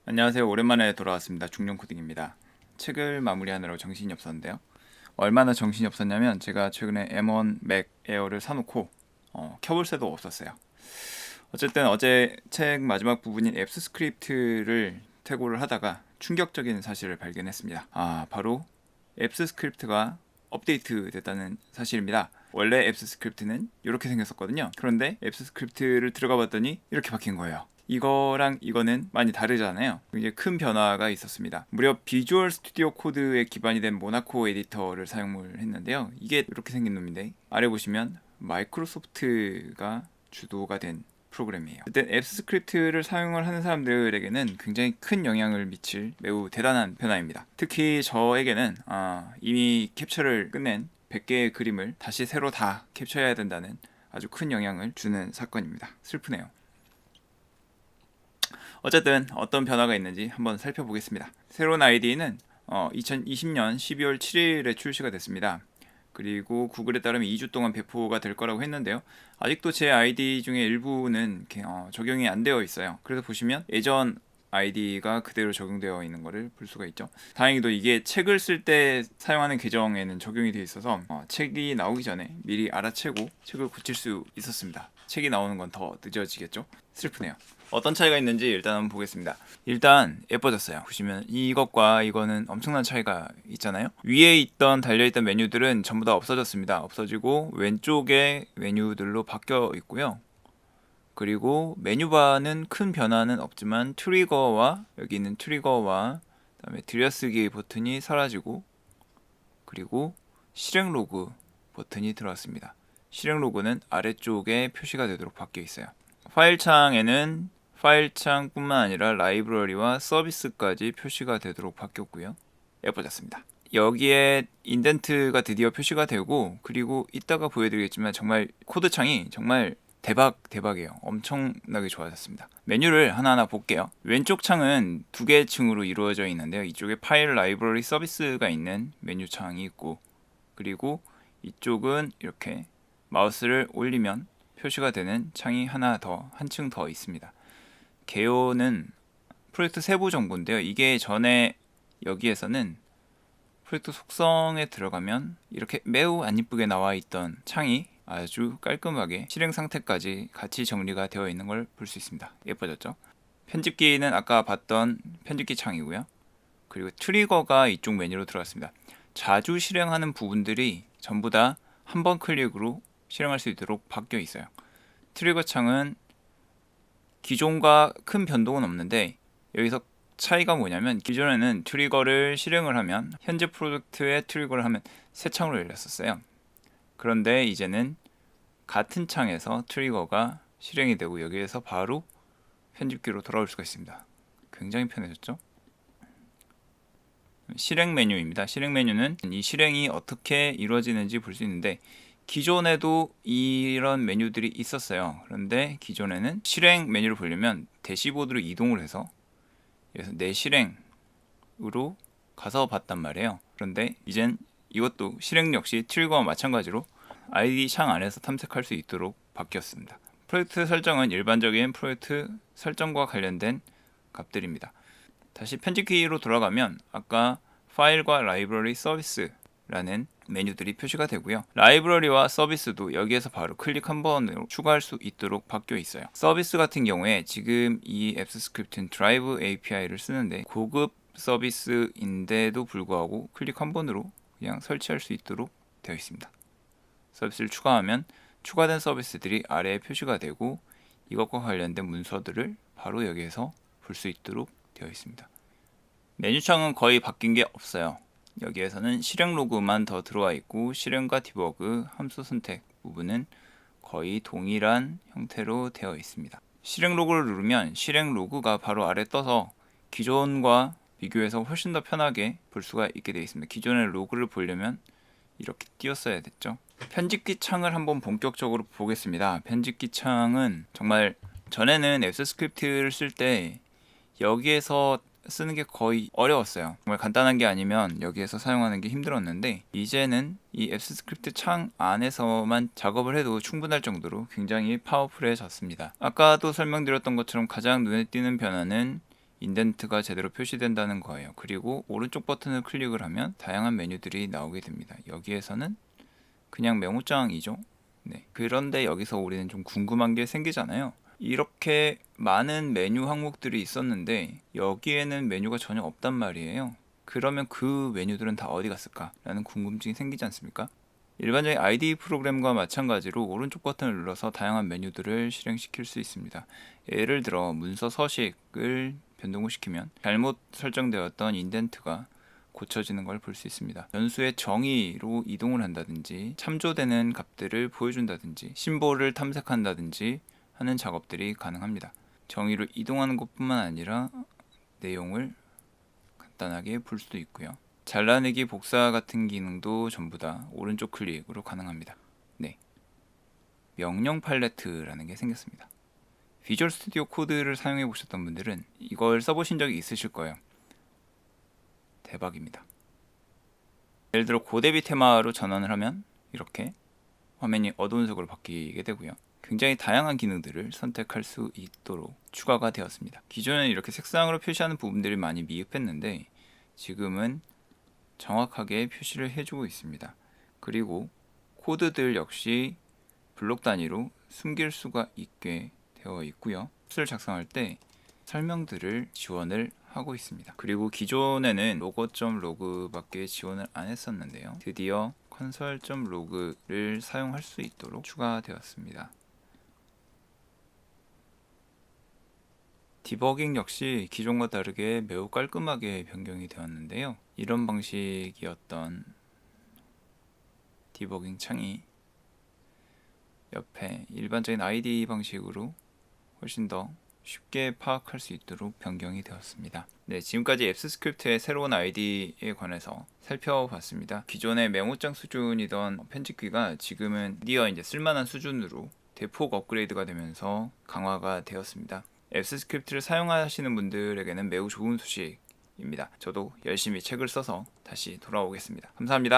안녕하세요. 오랜만에 돌아왔습니다. 중년코딩입니다. 책을 마무리하느라고 정신이 없었는데요. 얼마나 정신이 없었냐면 제가 최근에 M1 맥 에어를 사놓고 켜볼 새도 없었어요. 어쨌든 어제 책 마지막 부분인 앱스 스크립트를 태고를 하다가 충격적인 사실을 발견했습니다. 바로 앱스 스크립트가 업데이트 됐다는 사실입니다. 원래 앱스 스크립트는 이렇게 생겼었거든요. 그런데 앱스 스크립트를 들어가 봤더니 이렇게 바뀐 거예요. 이거랑 이거는 많이 다르잖아요. 굉장히 큰 변화가 있었습니다. 무려 비주얼 스튜디오 코드에 기반이 된 모나코 에디터를 사용을 했는데요. 이게 이렇게 생긴 놈인데 아래 보시면 마이크로소프트가 주도가 된 프로그램이에요. 일단 앱 스크립트를 사용을 하는 사람들에게는 굉장히 큰 영향을 미칠 매우 대단한 변화입니다. 특히 저에게는 이미 캡처를 끝낸 100개의 그림을 다시 새로 다 캡처해야 된다는 아주 큰 영향을 주는 사건입니다. 슬프네요. 어쨌든 어떤 변화가 있는지 한번 살펴보겠습니다. 새로운 아이디는 2020년 12월 7일에 출시가 됐습니다. 그리고 구글에 따르면 2주 동안 배포가 될 거라고 했는데요. 아직도 제 아이디 중에 일부는 적용이 안 되어 있어요. 그래서 보시면 예전 아이디가 그대로 적용되어 있는 것을 볼 수가 있죠. 다행히도 이게 책을 쓸 때 사용하는 계정에는 적용이 되어 있어서 책이 나오기 전에 미리 알아채고 책을 고칠 수 있었습니다. 책이 나오는 건 더 늦어지겠죠. 슬프네요. 어떤 차이가 있는지 일단 한번 보겠습니다. 일단 예뻐졌어요. 보시면 이것과 이거는 엄청난 차이가 있잖아요. 위에 있던 달려있던 메뉴들은 전부 다 없어졌습니다. 없어지고 왼쪽에 메뉴들로 바뀌어 있고요. 그리고 메뉴바는 큰 변화는 없지만 트리거와 여기 있는 트리거와 그다음에 들여쓰기 버튼이 사라지고 그리고 실행 로그 버튼이 들어왔습니다. 실행 로그는 아래쪽에 표시가 되도록 바뀌어 있어요. 파일 창에는 파일 창뿐만 아니라 라이브러리와 서비스까지 표시가 되도록 바뀌었고요. 예뻐졌습니다. 여기에 인덴트가 드디어 표시가 되고 그리고 이따가 보여드리겠지만 정말 코드창이 정말 대박이에요. 엄청나게 좋아졌습니다. 메뉴를 하나하나 볼게요. 왼쪽 창은 두 개의 층으로 이루어져 있는데요. 이쪽에 파일, 라이브러리, 서비스가 있는 메뉴 창이 있고 그리고 이쪽은 이렇게 마우스를 올리면 표시가 되는 창이 하나 더, 한 층 더 있습니다. 개요는 프로젝트 세부 정보인데요. 이게 전에 여기에서는 프로젝트 속성에 들어가면 이렇게 매우 안 이쁘게 나와 있던 창이 아주 깔끔하게 실행 상태까지 같이 정리가 되어 있는 걸 볼 수 있습니다. 예뻐졌죠? 편집기는 아까 봤던 편집기 창이고요. 그리고 트리거가 이쪽 메뉴로 들어갔습니다. 자주 실행하는 부분들이 전부 다 한 번 클릭으로 실행할 수 있도록 바뀌어 있어요. 트리거 창은 기존과 큰 변동은 없는데 여기서 차이가 뭐냐면 기존에는 트리거를 실행을 하면 현재 프로젝트에 트리거를 하면 새 창으로 열렸었어요. 그런데 이제는 같은 창에서 트리거가 실행이 되고 여기에서 바로 편집기로 돌아올 수가 있습니다. 굉장히 편해졌죠? 실행 메뉴입니다. 실행 메뉴는 이 실행이 어떻게 이루어지는지 볼 수 있는데 기존에도 이런 메뉴들이 있었어요. 그런데 기존에는 실행 메뉴를 보려면 대시보드로 이동을 해서 그래서 내 실행으로 가서 봤단 말이에요. 그런데 이젠 이것도 실행 역시 트리거와 마찬가지로 아이디 창 안에서 탐색할 수 있도록 바뀌었습니다. 프로젝트 설정은 일반적인 프로젝트 설정과 관련된 값들입니다. 다시 편집키로 돌아가면 아까 파일과 라이브러리 서비스라는 메뉴들이 표시가 되고요. 라이브러리와 서비스도 여기에서 바로 클릭 한 번으로 추가할 수 있도록 바뀌어 있어요. 서비스 같은 경우에 지금 이 앱스 스크립트는 드라이브 API를 쓰는데 고급 서비스인데도 불구하고 클릭 한 번으로 그냥 설치할 수 있도록 되어 있습니다. 서비스를 추가하면 추가된 서비스들이 아래에 표시가 되고 이것과 관련된 문서들을 바로 여기에서 볼 수 있도록 되어 있습니다. 메뉴창은 거의 바뀐 게 없어요. 여기에서는 실행 로그만 더 들어와 있고 실행과 디버그, 함수 선택 부분은 거의 동일한 형태로 되어 있습니다. 실행 로그를 누르면 실행 로그가 바로 아래 떠서 기존과 비교해서 훨씬 더 편하게 볼 수가 있게 되어 있습니다. 기존의 로그를 보려면 이렇게 띄었어야 됐죠. 편집기 창을 한번 본격적으로 보겠습니다. 편집기 창은 정말 전에는 앱스 스크립트를 쓸 때 여기에서 쓰는 게 거의 어려웠어요. 정말 간단한 게 아니면 여기에서 사용하는 게 힘들었는데 이제는 이 앱스 스크립트 창 안에서만 작업을 해도 충분할 정도로 굉장히 파워풀해졌습니다. 아까도 설명드렸던 것처럼 가장 눈에 띄는 변화는 인덴트가 제대로 표시된다는 거예요. 그리고 오른쪽 버튼을 클릭을 하면 다양한 메뉴들이 나오게 됩니다. 여기에서는 그냥 메모장이죠. 네. 그런데 여기서 우리는 좀 궁금한 게 생기잖아요. 이렇게 많은 메뉴 항목들이 있었는데 여기에는 메뉴가 전혀 없단 말이에요. 그러면 그 메뉴들은 다 어디 갔을까? 라는 궁금증이 생기지 않습니까? 일반적인 IDE 프로그램과 마찬가지로 오른쪽 버튼을 눌러서 다양한 메뉴들을 실행시킬 수 있습니다. 예를 들어 문서 서식을 변동을 시키면 잘못 설정되었던 인덴트가 고쳐지는 걸 볼 수 있습니다. 변수의 정의로 이동을 한다든지 참조되는 값들을 보여준다든지 심볼을 탐색한다든지 하는 작업들이 가능합니다. 정의로 이동하는 것뿐만 아니라 내용을 간단하게 볼 수도 있고요. 잘라내기 복사 같은 기능도 전부 다 오른쪽 클릭으로 가능합니다. 네, 명령 팔레트라는 게 생겼습니다. 비주얼 스튜디오 코드를 사용해 보셨던 분들은 이걸 써보신 적이 있으실 거예요. 대박입니다. 예를 들어 고대비 테마로 전환을 하면 이렇게 화면이 어두운 색으로 바뀌게 되고요. 굉장히 다양한 기능들을 선택할 수 있도록 추가가 되었습니다. 기존에는 이렇게 색상으로 표시하는 부분들이 많이 미흡했는데 지금은 정확하게 표시를 해주고 있습니다. 그리고 코드들 역시 블록 단위로 숨길 수가 있게 되어 있고요. 값을 작성할 때 설명들을 지원을 하고 있습니다. 그리고 기존에는 logo.log밖에 지원을 안 했었는데요. 드디어 console.log를 사용할 수 있도록 추가되었습니다. 디버깅 역시 기존과 다르게 매우 깔끔하게 변경이 되었는데요. 이런 방식이었던 디버깅 창이 옆에 일반적인 IDE 방식으로 훨씬 더 쉽게 파악할 수 있도록 변경이 되었습니다. 네, 지금까지 앱스 스크립트의 새로운 IDE에 관해서 살펴봤습니다. 기존의 메모장 수준이던 편집기가 지금은 드디어 이제 쓸만한 수준으로 대폭 업그레이드가 되면서 강화가 되었습니다. 앱스 스크립트를 사용하시는 분들에게는 매우 좋은 소식입니다. 저도 열심히 책을 써서 다시 돌아오겠습니다. 감사합니다.